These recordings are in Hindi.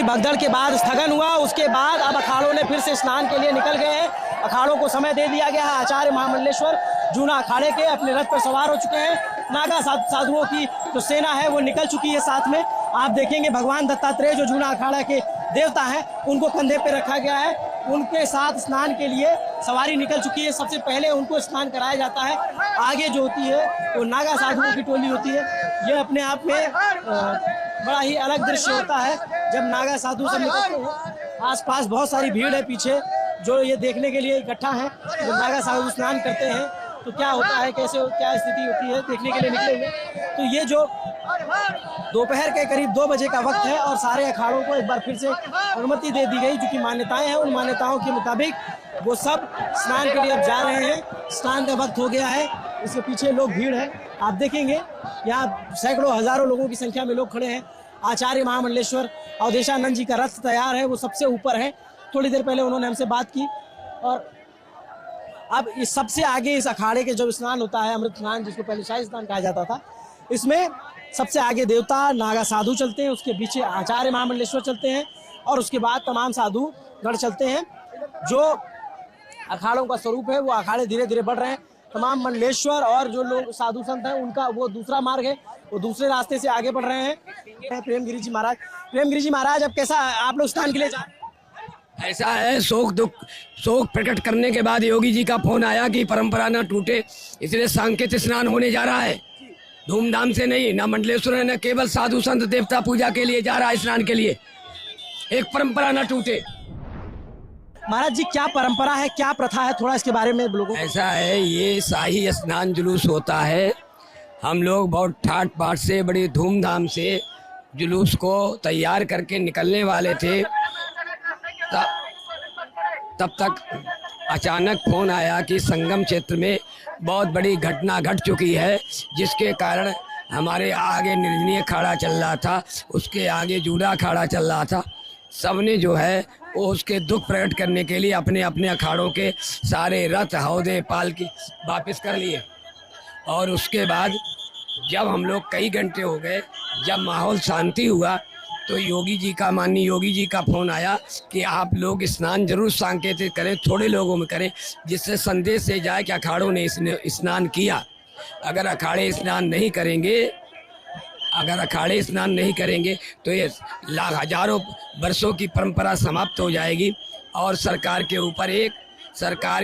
चूंकि भगदड़ के बाद स्थगन हुआ, उसके बाद अब अखाड़ों ने फिर से स्नान के लिए निकल गए हैं। अखाड़ों को समय दे दिया गया है। आचार्य महामंडलेश्वर जूना अखाड़े के अपने रथ पर सवार हो चुके हैं। नागा साधुओं की जो सेना है वो निकल चुकी है। साथ में आप देखेंगे भगवान दत्तात्रेय जो जूना अखाड़ा के देवता हैं उनको कंधे पे रखा गया है। उनके साथ स्नान के लिए सवारी निकल चुकी है। सबसे पहले उनको स्नान कराया जाता है। आगे जो होती है वो नागा साधुओं की टोली होती है। ये अपने आप में बड़ा ही अलग दृश्य होता है जब नागा साधु सब निकलते हैं। आसपास बहुत सारी भीड़ है पीछे जो ये देखने के लिए इकट्ठा है। जब नागा साधु स्नान करते हैं तो क्या होता है, कैसे क्या स्थिति होती है, देखने के लिए निकले हुए। तो ये जो दोपहर के करीब 2 बजे का वक्त है और सारे अखाड़ों को एक बार फिर से अनुमति दे दी गई। जो कि मान्यताएं हैं उन मान्यताओं के मुताबिक वो सब स्नान के लिए अब जा रहे हैं। स्नान का वक्त हो गया है। इसके पीछे लोग भीड़ है, आप देखेंगे यहाँ सैकड़ों हजारों लोगों की संख्या में लोग खड़े हैं। आचार्य महामंडलेश्वर अवधेशानंद जी का रथ तैयार है, वो सबसे ऊपर है। थोड़ी देर पहले उन्होंने हमसे बात की। और अब इस सबसे आगे इस अखाड़े के जो स्नान होता है, अमृत स्नान जिसको पहले शाही स्नान कहा जाता था, इसमें सबसे आगे देवता नागा साधु चलते हैं, उसके पीछे आचार्य महामंडलेश्वर चलते हैं और उसके बाद तमाम साधु गण चलते हैं। जो अखाड़ों का स्वरूप है वो अखाड़े धीरे धीरे बढ़ रहे हैं। तमाम मंडलेश्वर और जो लोग साधु संत हैं उनका वो दूसरा मार्ग है, वो दूसरे रास्ते से आगे बढ़ रहे हैं। प्रेमगिरी जी महाराज अब कैसा आप लोग स्नान के लिए जा? ऐसा है, शोक प्रकट करने के बाद योगी जी का फोन आया कि परंपरा न टूटे, इसलिए सांकेत स्नान होने जा रहा है। धूमधाम से नहीं, ना मंडलेश्वर है, न केवल साधु संत देवता पूजा के लिए जा रहा है स्नान के लिए। एक परंपरा न टूटे। महाराज जी क्या परंपरा है, क्या प्रथा है, थोड़ा इसके बारे में लोगों। ऐसा है, ये शाही स्नान जुलूस होता है। हम लोग बहुत ठाट बाट से बड़ी धूमधाम से जुलूस को तैयार करके निकलने वाले थे। तब तक अचानक फोन आया कि संगम क्षेत्र में बहुत बड़ी घटना घट चुकी है, जिसके कारण हमारे आगे निर्जनीय अखाड़ा चल रहा था, उसके आगे जूड़ा अखाड़ा चल रहा था। सबने जो है वो उसके दुख प्रकट करने के लिए अपने अपने अखाड़ों के सारे रथ हौदे पालकी वापस कर लिए। और उसके बाद जब हम लोग कई घंटे हो गए, जब माहौल शांति हुआ, तो योगी जी का माननीय योगी जी का फोन आया कि आप लोग स्नान जरूर सांकेतिक करें, थोड़े लोगों में करें, जिससे संदेश से जाए कि अखाड़ों ने स्नान किया। अगर अखाड़े स्नान नहीं करेंगे तो ये हजारों वर्षों की परंपरा समाप्त हो जाएगी और सरकार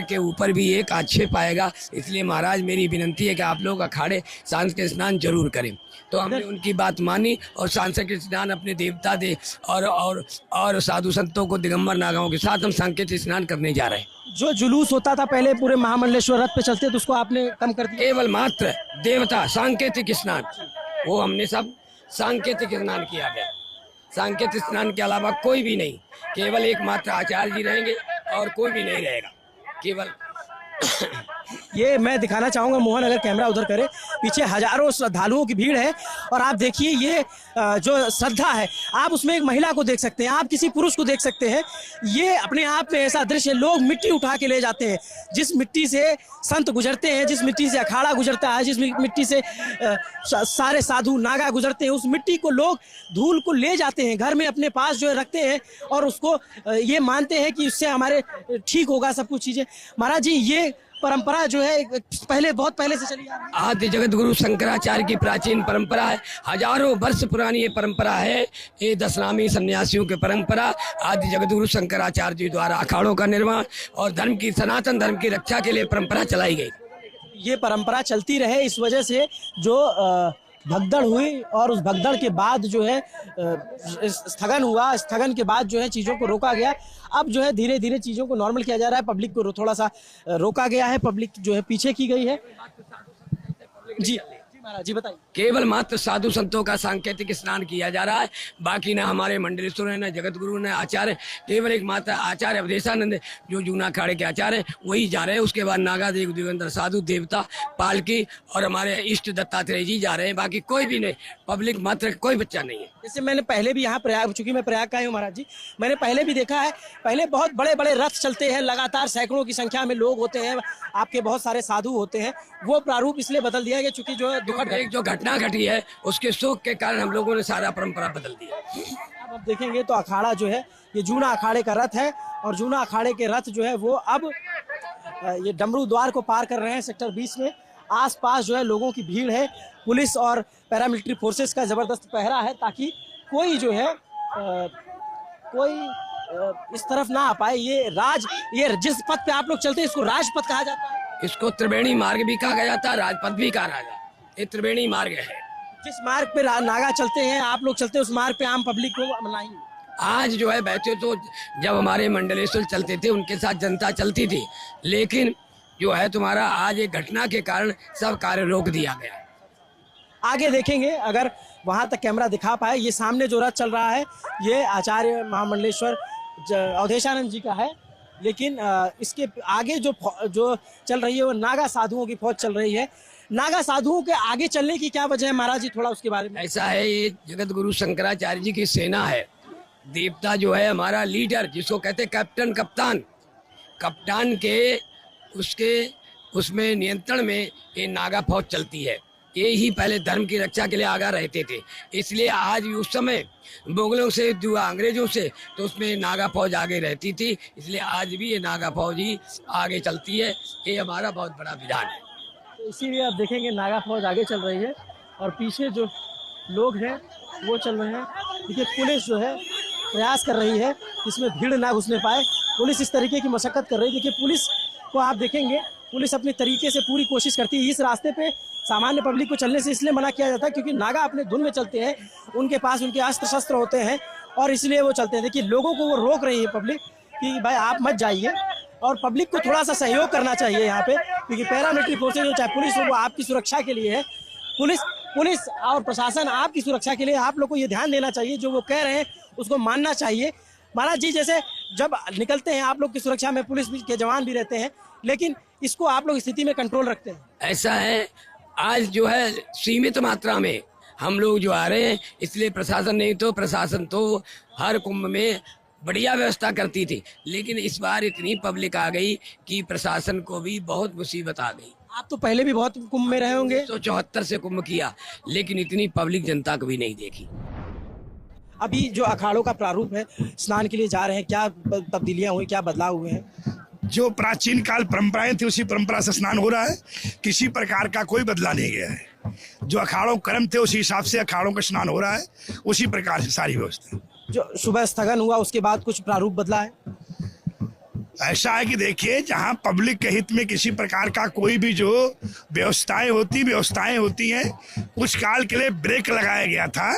के ऊपर भी एक आक्षेप आएगा। इसलिए महाराज मेरी विनंती है कि आप लोग अखाड़े सांकेतिक स्नान जरूर करें। तो हमने उनकी बात मानी और सांकेतिक स्नान अपने देवता दे और साधु संतों को दिगंबर नागाओं के साथ हम सांकेतिक स्नान करने जा रहे हैं। जो जुलूस होता था पहले पूरे महामंडलेश्वर रथ पे चलते तो उसको आपने कम कर दिया। केवल मात्र देवता सांकेतिक स्नान, वो हमने सब सांकेतिक स्नान किया गया। सांकेतिक स्नान के अलावा कोई भी नहीं, केवल एक मात्र आचार्य जी रहेंगे और कोई भी नहीं रहेगा। केवल ये मैं दिखाना चाहूंगा, मोहन अगर कैमरा उधर करे, पीछे हजारों श्रद्धालुओं की भीड़ है और आप देखिए ये जो श्रद्धा है, आप उसमें एक महिला को देख सकते हैं, आप किसी पुरुष को देख सकते हैं। ये अपने आप में ऐसा दृश्य, लोग मिट्टी उठा के ले जाते हैं। जिस मिट्टी से संत गुजरते हैं, जिस मिट्टी से अखाड़ा गुजरता है, जिस मिट्टी से सारे साधु नागा गुजरते हैं, उस मिट्टी को लोग धूल को ले जाते हैं, घर में अपने पास जो है रखते हैं और उसको ये मानते हैं कि उससे हमारे ठीक होगा सब कुछ चीजें। महाराज जी ये परंपरा जो है बहुत पहले से चली आ रही है। आदि जगत गुरु शंकराचार्य की प्राचीन परंपरा है, हजारों वर्ष पुरानी ये परंपरा है। ये दशनामी सन्यासियों की परंपरा, आदि जगत गुरु शंकराचार्य जी द्वारा अखाड़ों का निर्माण और धर्म की, सनातन धर्म की रक्षा के लिए परंपरा चलाई गई। ये परंपरा चलती रहे, इस वजह से जो भगदड़ हुई और उस भगदड़ के बाद जो है स्थगन हुआ, स्थगन के बाद जो है चीज़ों को रोका गया। अब जो है धीरे धीरे चीज़ों को नॉर्मल किया जा रहा है, पब्लिक को थोड़ा सा रोका गया है, पब्लिक जो है पीछे की गई है। जी महाराज जी बताइए। केवल मात्र साधु संतों का सांकेतिक स्नान किया जा रहा है, बाकी ना हमारे मंडलेश्वर है, ना जगत गुरु, ना आचार्य, केवल एक मात्र आचार्य अवधेशानंद जो जूना अखाड़े के आचार्य वही जा रहे हैं। उसके बाद नागा देव दिगंबर साधु देवता पालकी और हमारे इष्ट दत्तात्रेय जी जा रहे हैं, बाकी कोई भी नहीं, पब्लिक मात्र कोई बच्चा नहीं है। जैसे मैंने पहले भी यहाँ प्रयाग, चूंकि मैं प्रयाग का ही हूँ महाराज जी, मैंने पहले भी देखा है, पहले बहुत बड़े बड़े रथ चलते हैं, लगातार सैकड़ों की संख्या में लोग होते हैं, आपके बहुत सारे साधु होते हैं। वो प्रारूप इसलिए बदल दिया गया चूंकि जो एक जो घटना घटी है उसके शोक के कारण हम लोगों ने सारा परंपरा बदल दिया। अब आप देखेंगे तो अखाड़ा जो है ये जूना अखाड़े का रथ है और जूना अखाड़े के रथ जो है वो अब ये डमरू द्वार को पार कर रहे हैं सेक्टर 20 में। आसपास जो है लोगों की भीड़ है, पुलिस और पैरामिलिट्री फोर्सेस का ज़बरदस्त पहरा है ताकि कोई जो है इस तरफ ना आ पाए। ये जिस पथ पे आप लोग चलते हैं इसको राजपथ कहा जाता है। इसको त्रिवेणी मार्ग भी कहा जाता है, राजपथ भी कहा जाता है। ये त्रिवेणी मार्ग है। जिस मार्ग पे नागा चलते हैं, आप लोग चलते हैं, उस मार्ग पे आम पब्लिक को मनाही। आज जो है वैसे तो जब हमारे मंडलेश्वर चलते थे उनके साथ जनता चलती थी, लेकिन जो है तुम्हारा आज एक घटना के कारण सब कार्य रोक दिया गया। आगे देखेंगे अगर वहां तक कैमरा दिखा पाए। ये सामने जो रथ चल रहा है ये आचार्य महामंडलेश्वर अवधेशानंद जी का है, लेकिन इसके आगे जो चल रही है वो नागा साधुओं की फौज चल रही है। नागा साधुओं के आगे चलने की क्या वजह है महाराज जी, थोड़ा उसके बारे में। ऐसा है, ये जगत गुरु शंकराचार्य जी की सेना है। देवता जो है हमारा लीडर, जिसको कहते हैं कैप्टन, कप्तान के उसमें नियंत्रण में ये नागा फौज चलती है। ये ही पहले धर्म की रक्षा के लिए आगा रहते थे, इसलिए आज भी उस समय मुगलों से अंग्रेजों से तो उसमें नागा फौज आगे रहती थी, इसलिए आज भी ये नागा फौज ही आगे चलती है। ये हमारा बहुत बड़ा विधान है। तो इसीलिए आप देखेंगे नागा फौज आगे चल रही है और पीछे जो लोग हैं वो चल रहे हैं। देखिए पुलिस जो है प्रयास कर रही है इसमें भीड़ ना घुसने पाए। पुलिस इस तरीके की मशक्कत कर रही है। देखिए पुलिस को आप देखेंगे, पुलिस अपने तरीके से पूरी कोशिश करती है। इस रास्ते पे सामान्य पब्लिक को चलने से इसलिए मना किया जाता है क्योंकि नागा अपने धुन में चलते हैं, उनके पास उनके अस्त्र शस्त्र होते हैं और इसलिए वो चलते हैं। देखिए लोगों को वो रोक रही है पब्लिक कि भाई आप मत जाइए, और पब्लिक को थोड़ा सा सहयोग करना चाहिए यहाँ पे, क्योंकि पैरामिलिट्री फोर्सेज हो चाहे पुलिस हो वो आपकी सुरक्षा के लिए है। पुलिस और प्रशासन आपकी सुरक्षा के लिए, आप लोग को ये ध्यान देना चाहिए, जो वो कह रहे हैं उसको मानना चाहिए। महाराज जी जैसे जब निकलते हैं आप लोग की सुरक्षा में पुलिस के जवान भी रहते हैं, लेकिन इसको आप लोग स्थिति में कंट्रोल रखते हैं। ऐसा है, आज जो है सीमित मात्रा में हम लोग जो आ रहे हैं, इसलिए प्रशासन तो हर कुंभ में बढ़िया व्यवस्था करती थी, लेकिन इस बार इतनी पब्लिक आ गई कि प्रशासन को भी बहुत मुसीबत आ गई। आप तो पहले भी बहुत कुंभ में रहे होंगे। 174 से कुंभ किया, लेकिन इतनी पब्लिक जनता कभी नहीं देखी। अभी जो अखाड़ों का प्रारूप है, स्नान के लिए जा रहे हैं, क्या तब्दीलियां हुई, क्या बदलाव हुए हैं? जो प्राचीन काल परंपराएं थी उसी परंपरा से स्नान हो रहा है, किसी प्रकार का कोई बदला नहीं गया है। जो अखाड़ों क्रम थे उसी हिसाब से अखाड़ों का स्नान हो रहा है, उसी प्रकार से सारी व्यवस्था। जो सुबह स्थगन हुआ उसके बाद कुछ प्रारूप बदला है? ऐसा है कि देखिए, जहां पब्लिक के हित में किसी प्रकार का कोई भी जो व्यवस्थाएं होती हैं, कुछ काल के लिए ब्रेक लगाया गया था,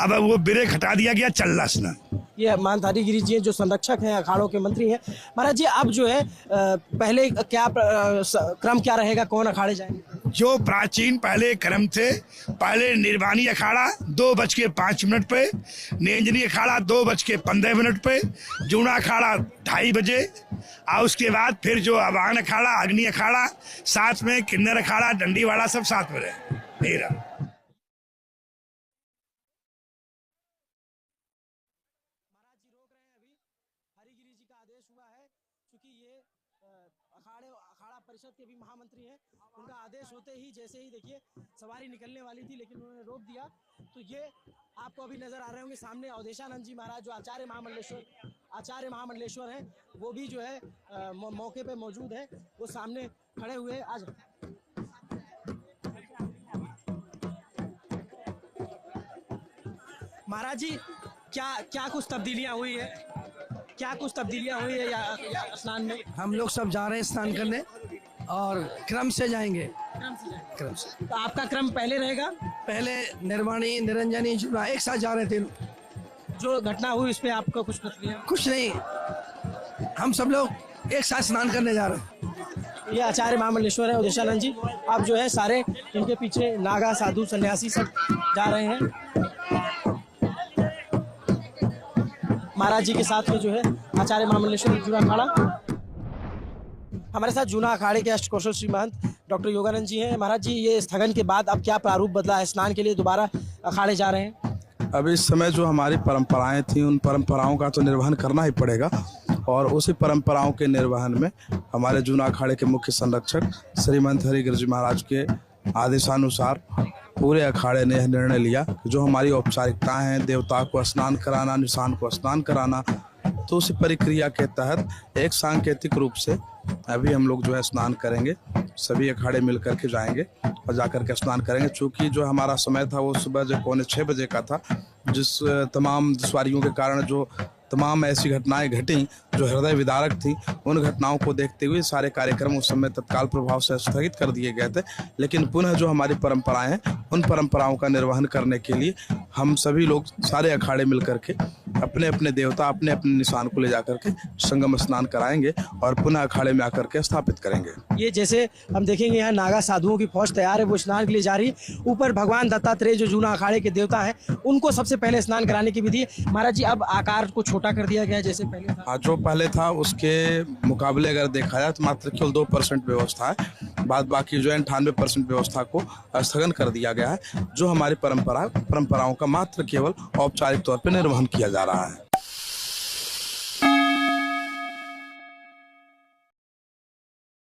अब वो ब्रेक हटा दिया गया, चलना स्नान। ये मानधारी गिरी जी जो संरक्षक हैं, अखाड़ों के मंत्री हैं। महाराज जी अब जो है पहले क्या क्रम क्या रहेगा, कौन अखाड़े जाएंगे? जो प्राचीन पहले क्रम थे, पहले निर्वाणी अखाड़ा 2:05 पे, नेंजनी अखाड़ा 2:15 पे, जूना अखाड़ा 2:30 बजे, और उसके बाद फिर जो अवान अखाड़ा, अग्नि अखाड़ा, साथ में किन्नर अखाड़ा, डंडीवाड़ा सब साथ में रहे। अखाड़ा परिषद के भी महामंत्री हैं, उनका आदेश होते ही जैसे ही देखिए सवारी निकलने वाली थी, लेकिन उन्होंने रोक दिया। तो ये आपको अभी नजर आ रहे होंगे सामने अवधेशानंद जी महाराज जो आचार्य महामंडलेश्वर हैं, वो भी जो है मौके पे मौजूद है, वो सामने खड़े हुए। आज महाराज जी क्या कुछ तब्दीलियां हुई है? या स्नान में? हम लोग सब जा रहे हैं स्नान करने और क्रम से जाएंगे। क्रम से। तो आपका क्रम पहले रहेगा? पहले निर्वाणी, निरंजनी, जूना एक साथ जा रहे थे। जो घटना हुई इस पे आपका कुछ प्रतिक्रिया? कुछ नहीं, हम सब लोग एक साथ स्नान करने जा रहे हैं। ये आचार्य महामंडलेश्वर है अवधेशानंद जी। अब जो है सारे इनके पीछे नागा, साधु, सन्यासी सब जा रहे हैं। महाराज जी के साथ में जो है आचार्य महामंडलेश्वर जूना अखाड़ा। हमारे साथ जूना अखाड़े के अष्टकोशल श्री महंत डॉक्टर योगानंद जी हैं। महाराज जी ये स्थगन के बाद अब क्या प्रारूप बदला है? स्नान के लिए दोबारा अखाड़े जा रहे हैं। अब इस समय जो हमारी परंपराएं थी, उन परंपराओं का तो निर्वहन करना ही पड़ेगा, और उसी परंपराओं के निर्वहन में हमारे जूना अखाड़े के मुख्य संरक्षक श्री महंत हरिगिरि जी महाराज के आदेशानुसार पूरे अखाड़े ने यह निर्णय लिया कि जो हमारी औपचारिकताएं हैं, देवता को स्नान कराना, निशान को स्नान कराना, तो उसी प्रक्रिया के तहत एक सांकेतिक रूप से अभी हम लोग जो है स्नान करेंगे। सभी अखाड़े मिल करके जाएंगे और जाकर के स्नान करेंगे। चूँकि जो हमारा समय था वो सुबह जो 5:45 का था, जिस तमाम दुश्वारियों के कारण जो तमाम ऐसी घटनाएं घटी जो हृदय विदारक थी, उन घटनाओं को देखते हुए सारे कार्यक्रम उस समय तत्काल प्रभाव से स्थगित कर दिए गए थे। लेकिन पुनः जो हमारी परंपराएं हैं, उन परंपराओं का निर्वहन करने के लिए हम सभी लोग सारे अखाड़े मिल करके अपने अपने देवता, अपने अपने निशान को ले जाकर के संगम स्नान कराएंगे और पुनः अखाड़े में आकर के स्थापित करेंगे। ये जैसे हम देखेंगे यहाँ नागा साधुओं की फौज तैयार है, वो स्नान के लिए जा रही है। ऊपर भगवान दत्तात्रेय जो जूना अखाड़े के देवता है, उनको सबसे पहले स्नान कराने की विधि है। महाराज जी, अब आकार को छोटा कर दिया गया है जैसे पहले था? हाँ, जो पहले था उसके मुकाबले अगर देखा जाए तो मात्र केवल 2% व्यवस्था है। बाद बाकी जो है 98% व्यवस्था को स्थगन कर दिया गया है। जो हमारी परंपराओं का मात्र केवल औपचारिक तौर पर निर्वहन किया जा रहा है।